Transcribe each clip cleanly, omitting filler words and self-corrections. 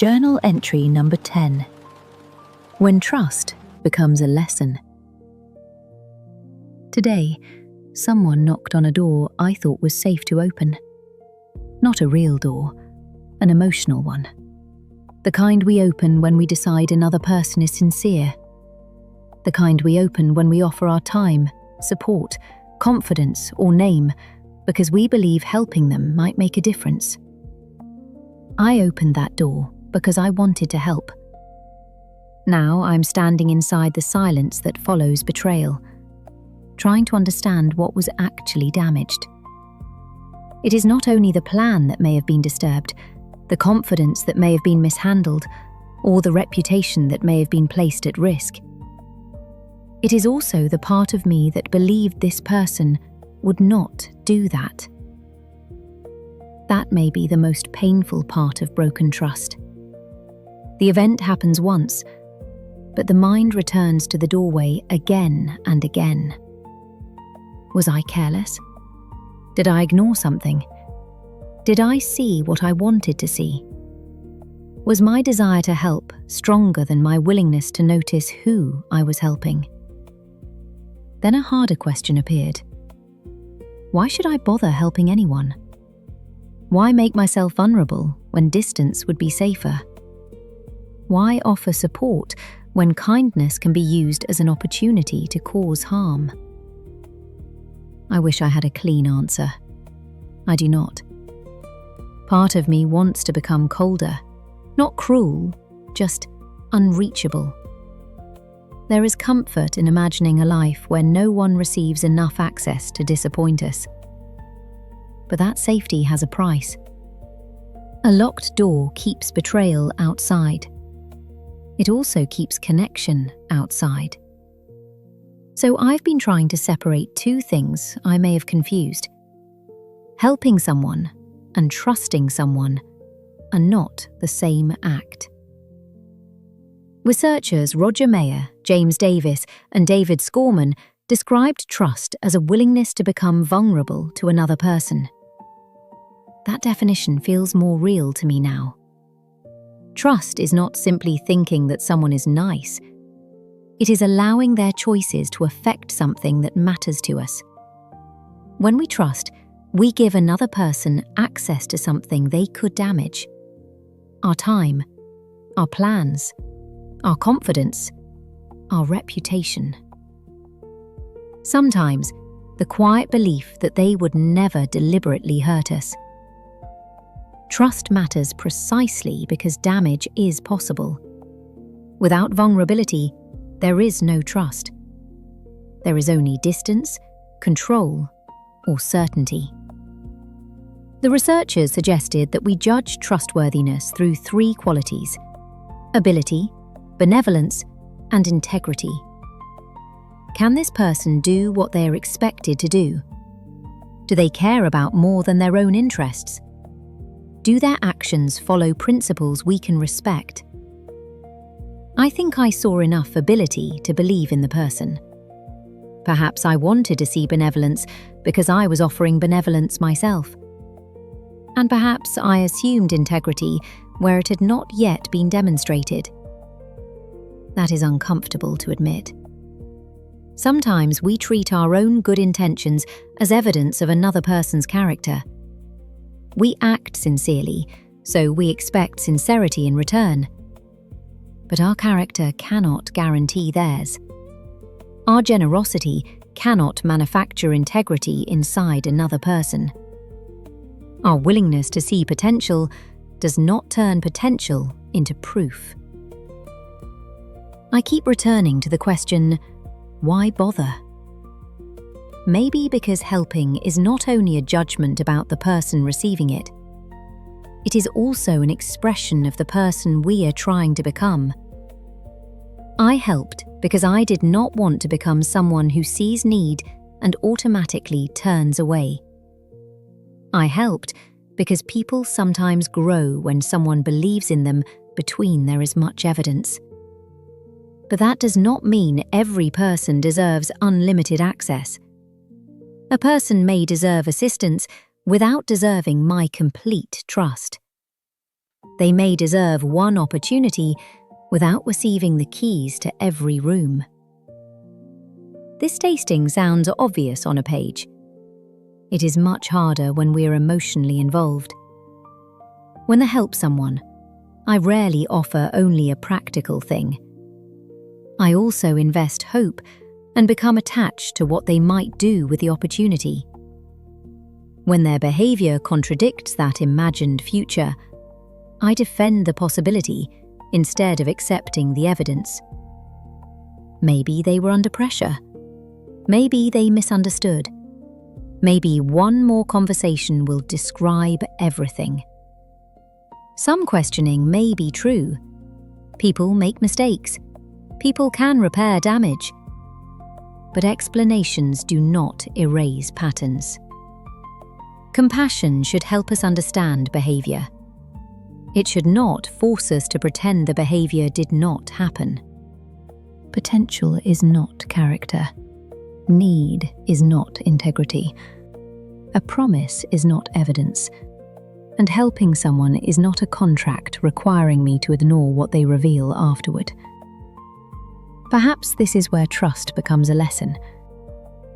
Journal entry number 10. When trust becomes a lesson. Today, someone knocked on a door I thought was safe to open. Not a real door, an emotional one. The kind we open when we decide another person is sincere. The kind we open when we offer our time, support, confidence, or name because we believe helping them might make a difference. I opened that door because I wanted to help. Now I'm standing inside the silence that follows betrayal, trying to understand what was actually damaged. It is not only the plan that may have been disturbed, the confidence that may have been mishandled, or the reputation that may have been placed at risk. It is also the part of me that believed this person would not do that. That may be the most painful part of broken trust. The event happens once, but the mind returns to the doorway again and again. Was I careless? Did I ignore something? Did I see what I wanted to see? Was my desire to help stronger than my willingness to notice who I was helping? Then a harder question appeared. Why should I bother helping anyone? Why make myself vulnerable when distance would be safer? Why offer support when kindness can be used as an opportunity to cause harm? I wish I had a clean answer. I do not. Part of me wants to become colder, not cruel, just unreachable. There is comfort in imagining a life where no one receives enough access to disappoint us. But that safety has a price. A locked door keeps betrayal outside. It also keeps connection outside. So I've been trying to separate two things I may have confused. Helping someone and trusting someone are not the same act. Researchers Roger Mayer, James Davis, and David Schoorman described trust as a willingness to become vulnerable to another person. That definition feels more real to me now. Trust is not simply thinking that someone is nice. It is allowing their choices to affect something that matters to us. When we trust, we give another person access to something they could damage. Our time, our plans, our confidence, our reputation. Sometimes, the quiet belief that they would never deliberately hurt us. Trust matters precisely because damage is possible. Without vulnerability, there is no trust. There is only distance, control, or certainty. The researchers suggested that we judge trustworthiness through three qualities: ability, benevolence, and integrity. Can this person do what they are expected to do? Do they care about more than their own interests? Do their actions follow principles we can respect? I think I saw enough ability to believe in the person. Perhaps I wanted to see benevolence because I was offering benevolence myself. And perhaps I assumed integrity where it had not yet been demonstrated. That is uncomfortable to admit. Sometimes we treat our own good intentions as evidence of another person's character. We act sincerely, so we expect sincerity in return. But our character cannot guarantee theirs. Our generosity cannot manufacture integrity inside another person. Our willingness to see potential does not turn potential into proof. I keep returning to the question, why bother? Maybe because helping is not only a judgment about the person receiving it. It is also an expression of the person we are trying to become. I helped because I did not want to become someone who sees need and automatically turns away. I helped because people sometimes grow when someone believes in them between there is much evidence. But that does not mean every person deserves unlimited access. A person may deserve assistance without deserving my complete trust. They may deserve one opportunity without receiving the keys to every room. This tasting sounds obvious on a page. It is much harder when we're emotionally involved. When I help someone, I rarely offer only a practical thing. I also invest hope and become attached to what they might do with the opportunity. When their behavior contradicts that imagined future, I defend the possibility instead of accepting the evidence. Maybe they were under pressure. Maybe they misunderstood. Maybe one more conversation will describe everything. Some questioning may be true. People make mistakes. People can repair damage. But explanations do not erase patterns. Compassion should help us understand behavior. It should not force us to pretend the behavior did not happen. Potential is not character. Need is not integrity. A promise is not evidence. And helping someone is not a contract requiring me to ignore what they reveal afterward. Perhaps this is where trust becomes a lesson.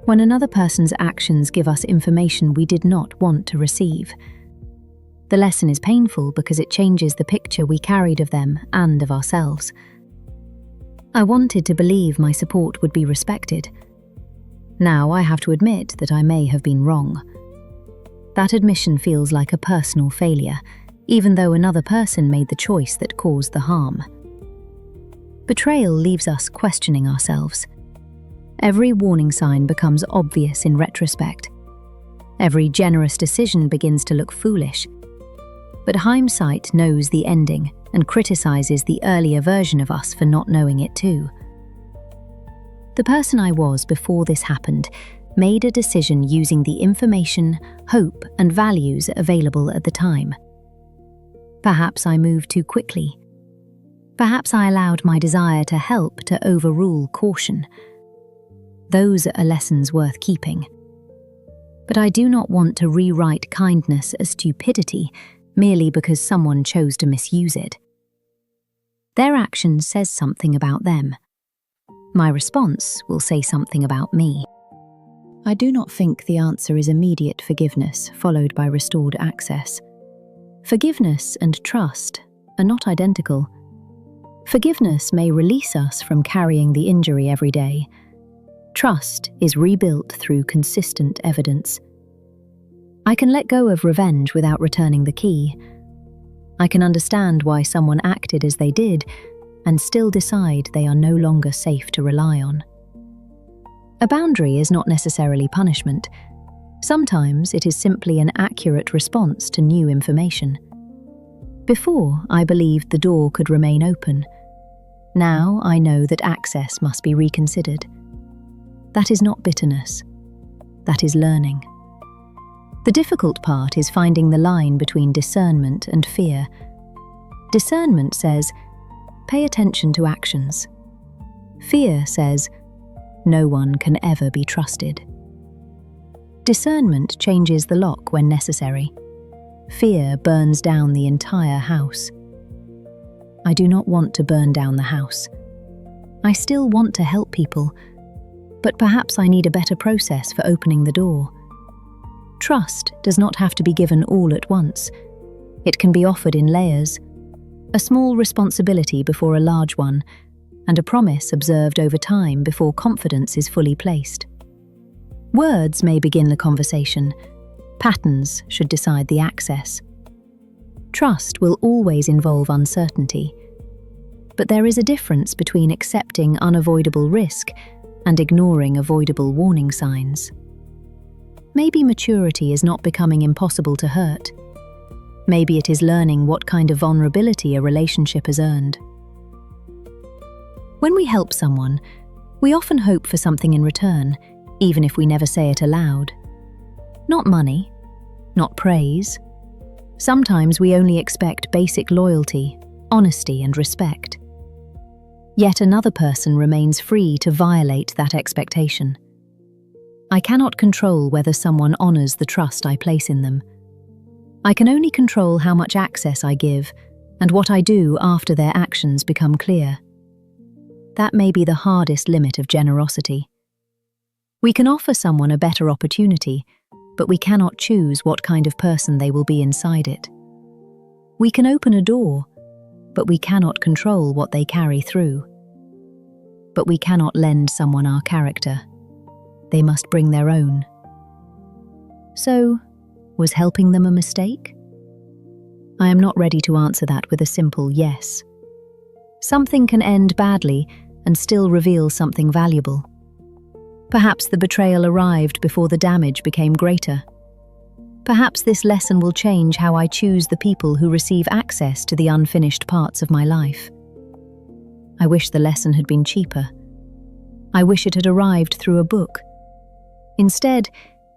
When another person's actions give us information we did not want to receive. The lesson is painful because it changes the picture we carried of them and of ourselves. I wanted to believe my support would be respected. Now I have to admit that I may have been wrong. That admission feels like a personal failure, even though another person made the choice that caused the harm. Betrayal leaves us questioning ourselves. Every warning sign becomes obvious in retrospect. Every generous decision begins to look foolish. But hindsight knows the ending and criticizes the earlier version of us for not knowing it too. The person I was before this happened made a decision using the information, hope, and values available at the time. Perhaps I moved too quickly. Perhaps I allowed my desire to help to overrule caution. Those are lessons worth keeping. But I do not want to rewrite kindness as stupidity merely because someone chose to misuse it. Their action says something about them. My response will say something about me. I do not think the answer is immediate forgiveness followed by restored access. Forgiveness and trust are not identical. Forgiveness may release us from carrying the injury every day. Trust is rebuilt through consistent evidence. I can let go of revenge without returning the key. I can understand why someone acted as they did and still decide they are no longer safe to rely on. A boundary is not necessarily punishment. Sometimes it is simply an accurate response to new information. Before, I believed the door could remain open. Now I know that access must be reconsidered. That is not bitterness. That is learning. The difficult part is finding the line between discernment and fear. Discernment says, pay attention to actions. Fear says, no one can ever be trusted. Discernment changes the lock when necessary. Fear burns down the entire house. I do not want to burn down the house. I still want to help people, but perhaps I need a better process for opening the door. Trust does not have to be given all at once. It can be offered in layers. A small responsibility before a large one, and a promise observed over time before confidence is fully placed. Words may begin the conversation. Patterns should decide the access. Trust will always involve uncertainty. But there is a difference between accepting unavoidable risk and ignoring avoidable warning signs. Maybe maturity is not becoming impossible to hurt. Maybe it is learning what kind of vulnerability a relationship has earned. When we help someone, we often hope for something in return, even if we never say it aloud. Not money, not praise. Sometimes we only expect basic loyalty, honesty, and respect. Yet another person remains free to violate that expectation. I cannot control whether someone honors the trust I place in them. I can only control how much access I give and what I do after their actions become clear. That may be the hardest limit of generosity. We can offer someone a better opportunity, but we cannot choose what kind of person they will be inside it. We can open a door, but we cannot control what they carry through. But we cannot lend someone our character. They must bring their own. So, was helping them a mistake? I am not ready to answer that with a simple yes. Something can end badly and still reveal something valuable. Perhaps the betrayal arrived before the damage became greater. Perhaps this lesson will change how I choose the people who receive access to the unfinished parts of my life. I wish the lesson had been cheaper. I wish it had arrived through a book. Instead,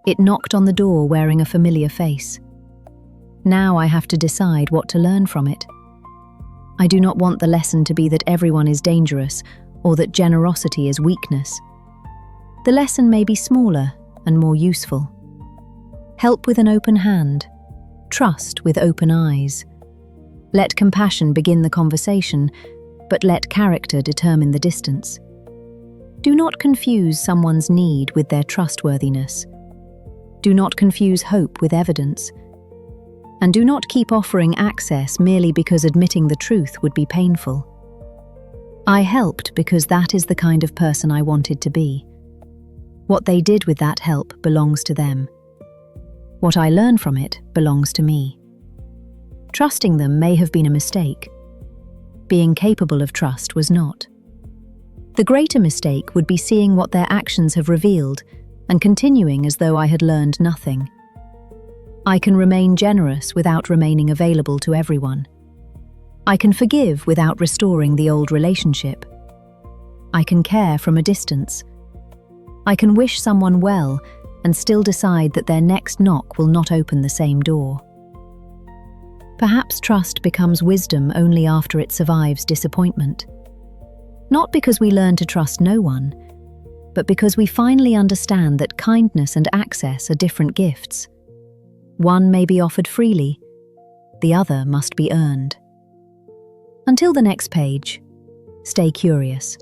it knocked on the door wearing a familiar face. Now I have to decide what to learn from it. I do not want the lesson to be that everyone is dangerous or that generosity is weakness. The lesson may be smaller and more useful. Help with an open hand. Trust with open eyes. Let compassion begin the conversation, but let character determine the distance. Do not confuse someone's need with their trustworthiness. Do not confuse hope with evidence. And do not keep offering access merely because admitting the truth would be painful. I helped because that is the kind of person I wanted to be. What they did with that help belongs to them. What I learn from it belongs to me. Trusting them may have been a mistake. Being capable of trust was not. The greater mistake would be seeing what their actions have revealed and continuing as though I had learned nothing. I can remain generous without remaining available to everyone. I can forgive without restoring the old relationship. I can care from a distance. I can wish someone well and still decide that their next knock will not open the same door. Perhaps trust becomes wisdom only after it survives disappointment. Not because we learn to trust no one, but because we finally understand that kindness and access are different gifts. One may be offered freely, the other must be earned. Until the next page, stay curious.